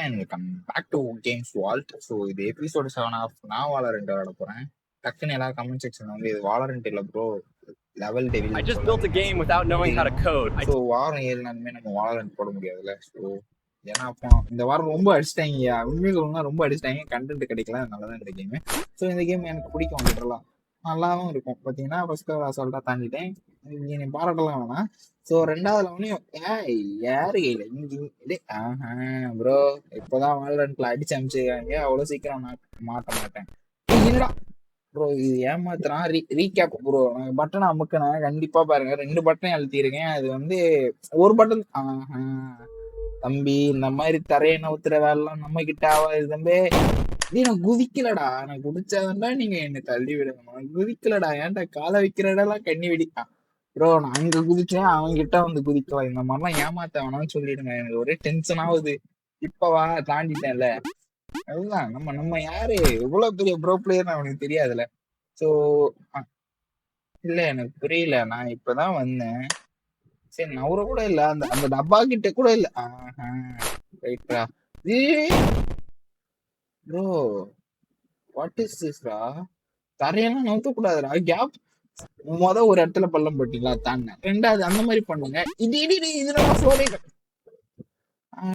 எனக்கு back to games vault. So இது episode 7 of நான் வாலரண்ட் விளையாட போறேன். டக்குன்னு எல்லாரும் கமெண்ட் செக்ஷன் வந்து இது வாலரண்ட் இல்ல bro, level devil. I just built a game without knowing how to code. So வாரம் 7 நாளுமே நம்ம வாலரண்ட் போட முடியாதுல்ல. ஸோ ஏன்னா அப்போ இந்த வாரம் ரொம்ப அடிச்சிட்டாங்கய்யா, உண்மையை சொல்லணும்னா ரொம்ப அடிச்சிட்டாங்க, கண்டென்ட் கிடைக்கல, அதனால தான் இந்த கேமு. ஸோ இந்த கேம் எனக்கு பிடிக்கும், விடலாம் நல்லாவும் இருக்கும். பார்த்தீங்கன்னா ஃபர்ஸ்ட் அசால்ட்டாக தாண்டிட்டேன், இங்கே நீ பாராட்டலாம் வேணாம். ஸோ ரெண்டாவது லெவனையும் யாரு கையில் இங்கே ப்ரோ இப்போதான் வாலரண்ட்ல அடிச்சு அமிச்சிருக்காங்க, அவ்வளோ சீக்கிரம் நான் மாட்ட மாட்டேன். என்னடா ப்ரோ இது ஏமாத்துறான். ரீகேப் ப்ரோ, நான் பட்டனை அமுக்கினேன் கண்டிப்பா பாருங்க, 2 பட்டனை அழுத்திருக்கேன். அது வந்து ஒரு பட்டன். தம்பி இந்த மாதிரி தரையை நவுத்துற வேலைலாம் நம்ம கிட்ட ஆகாது தம்பி. நான் குதிக்கலடா, நான் குதிச்சாதான்டா நீங்க என்ன தள்ளி விடணும். நான் குதிக்கலடா, ஏன்டா காலை வைக்கிற இடம்லாம் கண்ணி வெடிக்கான் ப்ரோ. நான் அங்க குதிச்சேன், அவங்க கிட்ட வந்து குதிக்கலாம். இந்த மாதிரிலாம் ஏமாத்த வேணாம்னு சொல்லிடுங்க, எனக்கு ஒரே டென்ஷன் ஆகுது. இப்பவா தாண்டிட்டேன்ல, அதுதான் நம்ம யாரு இவ்வளவு பெரிய ப்ரோ பிளேயர்னு அவனுக்கு தெரியாதுல்ல. ஸோ இல்ல எனக்கு புரியல, நான் இப்பதான் வந்தேன். சரி நவர கூட இல்ல, அந்த அந்த டப்பா கிட்ட கூட இல்ல. ரைட்ரா bro, what is Tisra? தரையெல்லாம் நவுத்த கூடாதுடா, gap ஒரு இடத்துல பள்ளம் போட்டீங்களா தாண்ட, ரெண்டாவது அந்த மாதிரி பண்ணுங்க. இது இது இதுல ஃப்ளோரே